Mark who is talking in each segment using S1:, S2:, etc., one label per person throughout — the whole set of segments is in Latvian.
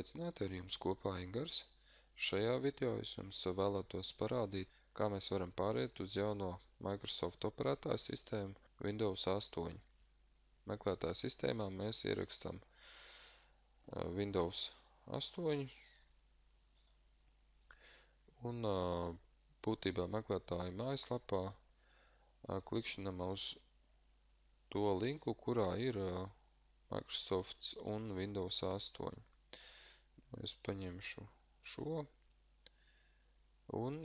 S1: Sveicināti, ar jums kopā Ingars. Šajā video es jums vēlētos parādīt, kā mēs varam pāriet uz jauno Microsoft operētāju sistēmu Windows 8. Meklētāju sistēmā mēs ierakstam Windows 8 un būtībā meklētāju mājaslapā klikšķinam uz to linku, kurā ir Microsoft un Windows 8. Es paņemšu šo. Un,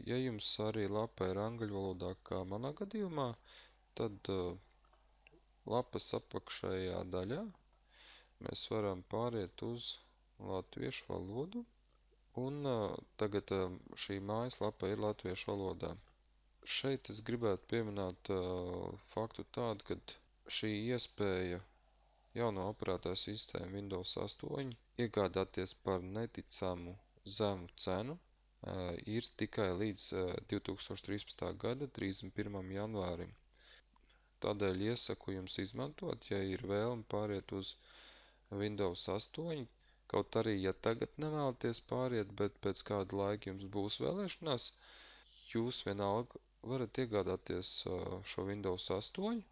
S1: ja jums arī lapa ir angļu valodā, kā manā gadījumā, tad lapas apakšējā daļā mēs varam pāriet uz latviešu valodu. Un tagad šī mājaslapa ir latviešu valodā. Šeit es gribētu pieminēt faktu tādu, ka šī iespēja jauno operētāju sistēmu Windows 8 iegādāties par neticamu zemu cenu ir tikai līdz 2013. gada 31. janvārim. Tādēļ iesaku jums izmantot, ja ir vēlme pāriet uz Windows 8, kaut arī, ja tagad nevēlaties pāriet, bet pēc kāda laika jums būs vēlēšanās, jūs vienalga varat iegādāties šo Windows 8,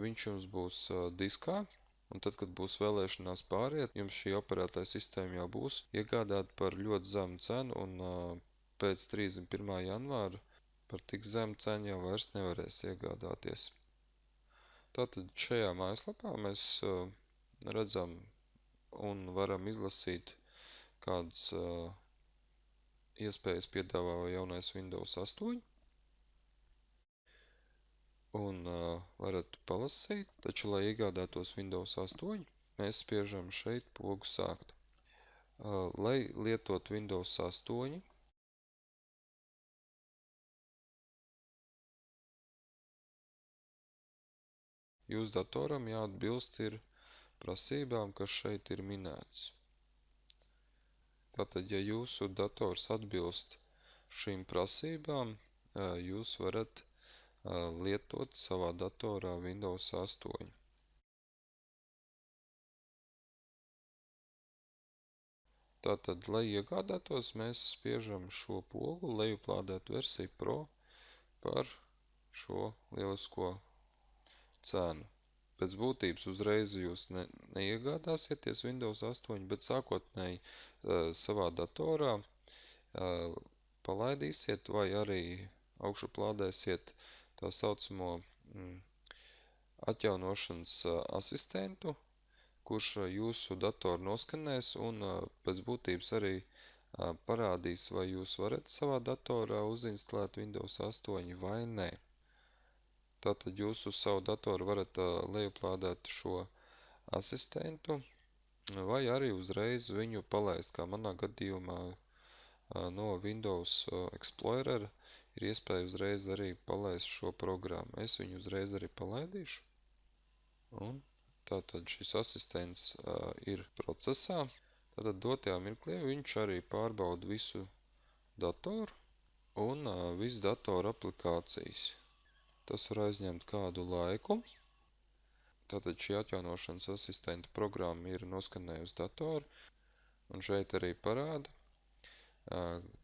S1: viņš jums būs diskā. Un tad, kad būs vēlēšanās pāriet, jums šī operētāja sistēma jau būs iegādāta par ļoti zemu cenu, un pēc 31. janvāra par tik zemu cenu jau vairs nevarēs iegādāties. Tātad šajā mājaslapā mēs redzam un varam izlasīt, kādas iespējas piedāvā jaunais Windows 8. Un varat palasīt, taču, lai iegādātos Windows 8, mēs spiežam šeit pogu sākt. Lai lietot Windows 8, jūsu datoram jāatbilst ir prasībām, kas šeit ir minēts. Tātad, ja jūsu dators atbilst šīm prasībām, jūs varat lietot savā datorā Windows 8. Tātad, lai iegādātos, mēs spiežam šo pogu lejuplādēt versiju Pro par šo lielisko cenu. Pēc būtības uzreiz jūs neiegādāsieties Windows 8, bet sākotnēji savā datorā palaidīsiet vai arī augšuplādēsiet tā saucamo atjaunošanas asistentu, kurš jūsu datoru noskanēs un pēc būtības arī parādīs, vai jūs varat savā datorā uzinstalēt Windows 8 vai nē. Tātad jūs uz savu datoru varat lejuplādēt šo asistentu vai arī uzreiz viņu palaist, kā manā gadījumā no Windows Explorer ir iespēja uzreiz arī palaist šo programmu. Es viņu uzreiz arī palaidīšu. Un tātad šis asistents ir procesā. Tātad dotajā mirklī viņš arī pārbauda visu datoru un visu datoru aplikācijas. Tas var aizņemt kādu laiku. Tātad šī atjaunošanas asistenta programma ir noskanējusi datoru. Un šeit arī parāda,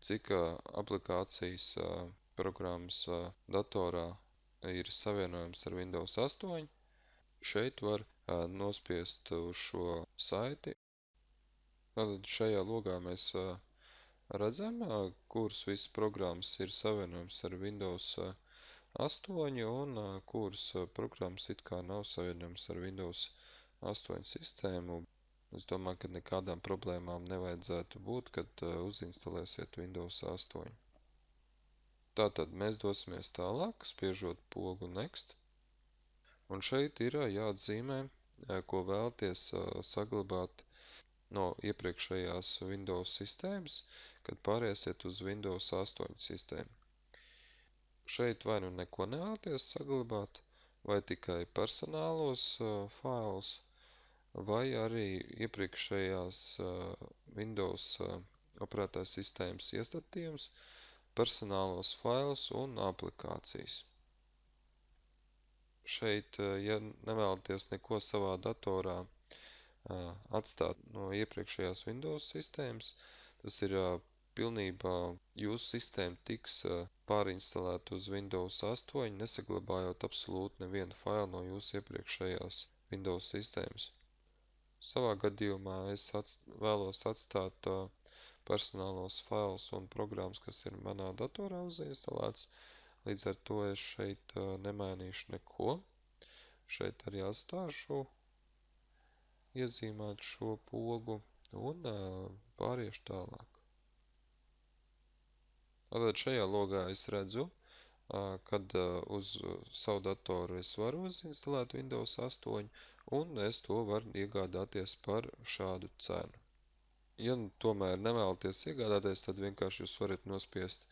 S1: cik aplikācijas programmas datorā ir savienojums ar Windows 8. Šeit var nospiest uz šo saiti. Tātad šajā logā mēs redzam, kuras visas programmas ir savienojums ar Windows 8 un kuras programmas it kā nav savienojums ar Windows 8 sistēmu. Es domāju, ka nekādām problēmām nevajadzētu būt, kad uzinstalēsiet Windows 8. Tātad mēs dosimies tālāk, spiežot pogu Next. Un šeit ir jāatzīmē, ko vēlaties saglabāt no iepriekšējās Windows sistēmas, kad pāriesiet uz Windows 8 sistēmu. Šeit vai nu neko nevēlaties saglabāt, vai tikai personālos failus, vai arī iepriekšējās Windows operētājas sistēmas iestatījums, personālos failus un aplikācijas. Šeit, ja nevēlaties neko savā datorā atstāt no iepriekšējās Windows sistēmas. Tas ir pilnībā jūsu sistēma tiks pārinstalēta uz Windows 8, nesaglabājot absolūti nevienu failu no jūsu iepriekšējās Windows sistēmas. Savā gadījumā es vēlos atstāt personālos failus un programmas, kas ir manā datorā uzinstalēts. Līdz ar to es šeit nemainīšu neko. Šeit arī atstāšu iezīmēt šo pogu un pāriešu tālāk. Tātad šajā logā es redzu, kad uz savu datoru es varu uzinstalēt Windows 8 un es to varu iegādāties par šādu cenu. Ja tomēr nevēlaties iegādāties, tad vienkārši jūs varat nospiest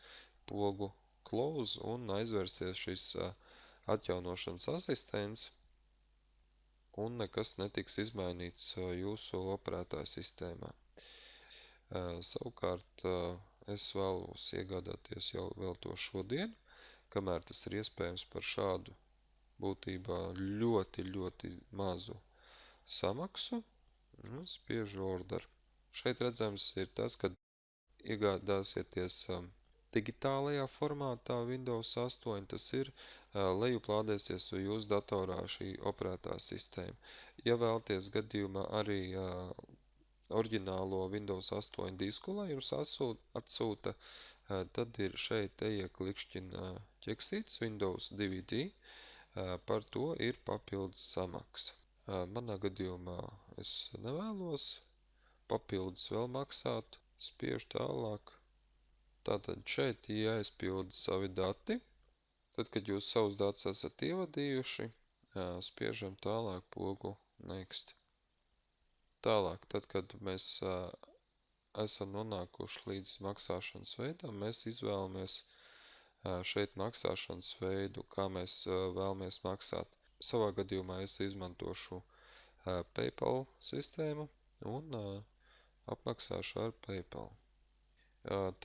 S1: pogu Close un aizvērsies šis atjaunošanas asistents un nekas netiks izmainīts jūsu operētāja sistēmā. Savukārt es vēlos iegādāties jau vēl to šodien, kamēr tas ir iespējams par šādu būtībā ļoti mazu samaksu. Spiežu order. Šeit redzams ir tas, kad iegādāsieties digitālajā formātā Windows 8, tas ir lejuplādēsies jūsu datorā šī operētā sistēma. Ja vēlties gadījumā arī oriģinālo Windows 8 disku, lai jums atsūta, tad ir šeit ieklikšķina ķeksīts Windows DVD, par to ir papildus samaksa. Manā gadījumā es nevēlos papildus vēl maksāt, spiežu tālāk. Tātad šeit jāizpilda savi dati. Tad, kad jūs savus datus esat ievadījuši, spiežam tālāk pogu Next. Tālāk, tad, kad mēs esam nonākuši līdz maksāšanas veidam, mēs izvēlamies šeit maksāšanas veidu, kā mēs vēlamies maksāt. Savā gadījumā es izmantošu PayPal sistēmu un apmaksāšu ar PayPal.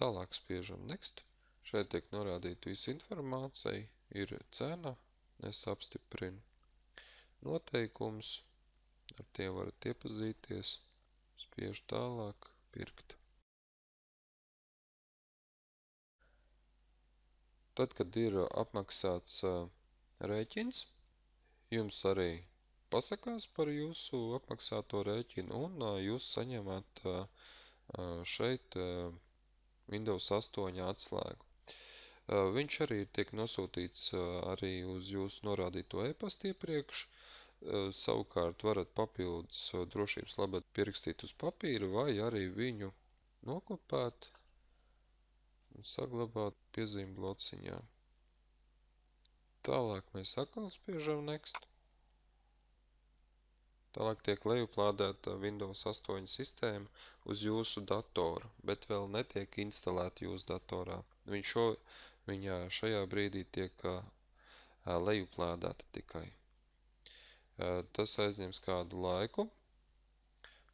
S1: Tālāk spiežam Next. Šeit tiek norādīta visa informācija, ir cena, es apstiprinu noteikums, ar tiem varat iepazīties, spiežu tālāk, pirkt. Tad, kad ir apmaksāts rēķins, jums arī pasakās par jūsu apmaksāto rēķinu un jūs saņemat šeit Windows 8 atslēgu. Viņš arī tiek nosūtīts arī uz jūsu norādīto e-pastu iepriekš. Savukārt varat papildus drošības labad pierakstīt uz papīra vai arī viņu nokopēt un saglabāt piezīmi blociņā. Tālāk mēs atkal spiežam Next. Tālāk tiek lejuplādēta Windows 8 sistēma uz jūsu datoru, bet vēl netiek instalēta jūsu datorā. Viņa šajā brīdī tiek lejuplādēta tikai. Tas aizņems kādu laiku.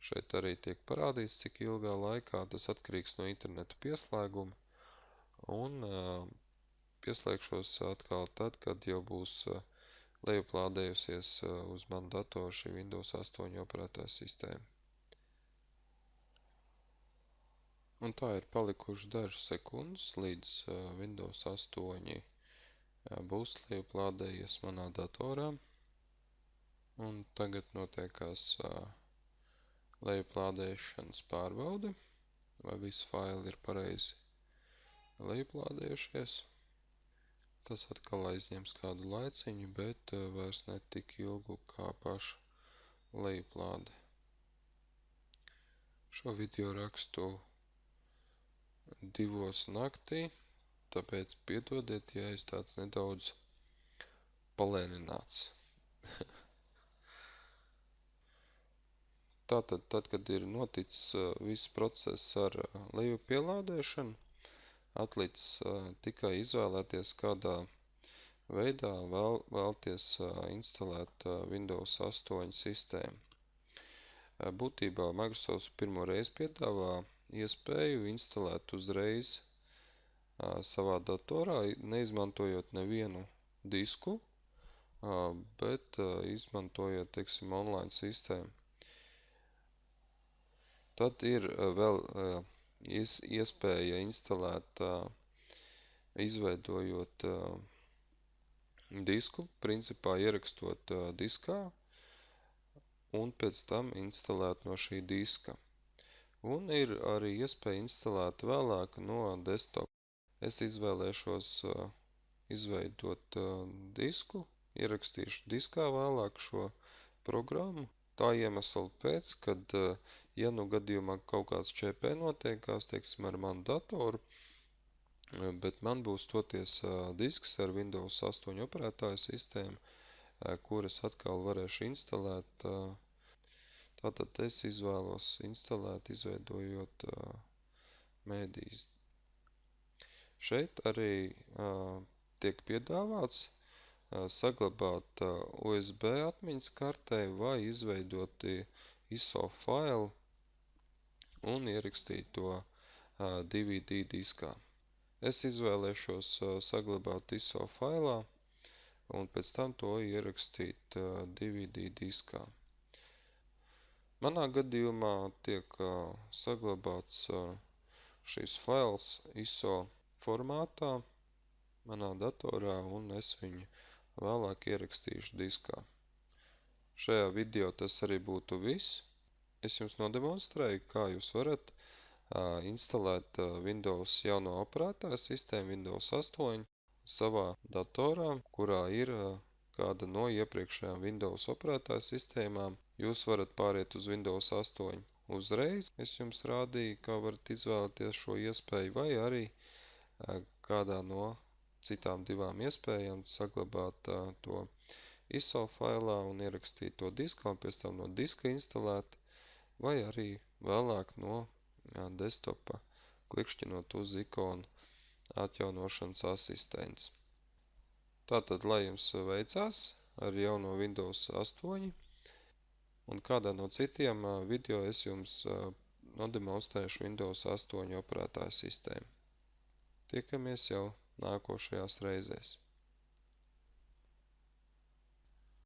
S1: Šeit arī tiek parādīts, cik ilgā laikā tas atkarīgs no interneta pieslēguma. Un pieslēgšos atkal tad, kad jau būs lejuplādējusies uz manu datoru šī Windows 8 operētāja sistēma. Un tā ir palikuši dažas sekundes, līdz Windows 8 būs lejuplādējies manā datorā. Un tagad notiekās lejuplādēšanas pārbaude, vai visi faili ir pareizi lejuplādējušies. Tas atkal aizņems kādu laiciņu, bet vairs ne tik ilgu kā paša lejuplāde. Šo video rakstu 2 naktī, tāpēc piedodiet, ja es tāds nedaudz palēnināts. Tātad, kad ir noticis viss process ar lejupielādēšanu, atlicis tikai izvēlēties, kādā veidā vēlties instalēt Windows 8 sistēmu. Būtībā Microsoft pirmo reizi piedāvā iespēju instalēt uzreiz savā datorā, neizmantojot nevienu disku, bet izmantojot, teiksim, online sistēmu. Tad ir vēl iespēja instalēt, izveidojot disku, principā ierakstot diskā un pēc tam instalēt no šī diska. Un ir arī iespēja instalēt vēlāk no desktop. Es izvēlēšos izveidot disku, ierakstīšu diskā vēlāk šo programmu. Tā iemesla pēc, kad, ja nu gadījumā kaut kāds ČP notiekās, teiksim, ar manu datoru, bet man būs toties disks ar Windows 8 operētāju sistēmu, kuras atkal varēšu instalēt. Tātad es izvēlos instalēt, izveidojot mēdīs. Šeit arī tiek piedāvāts saglabāt USB atmiņas kartē vai izveidot ISO failu un ierakstīt to DVD diskā. Es izvēlēšos saglabāt ISO failā un pēc tam to ierakstīt DVD diskā. Manā gadījumā tiek saglabāts šīs fails ISO formātā manā datorā un es viņu vēlāk ierakstīšu diskā. Šajā video tas arī būtu viss. Es jums nodemonstrēju, kā jūs varat instalēt Windows jauno operētāju sistēmu Windows 8 savā datorā, kurā ir kāda no iepriekšējām Windows operētāju sistēmām. Jūs varat pāriet uz Windows 8 uzreiz. Es jums rādīju, kā varat izvēlēties šo iespēju, vai arī kādā no citām divām iespējām saglabāt to ISO failā un ierakstīt to diskā un pēc tam no diska instalēt, vai arī vēlāk no desktopa klikšķinot uz ikonu atjaunošanas asistents. Tātad, lai jums veicās ar jauno Windows 8 un kādā no citiem video es jums nodemonstrēšu Windows 8 operētāju sistēmu. Tiekamies jau nākošajās reizēs.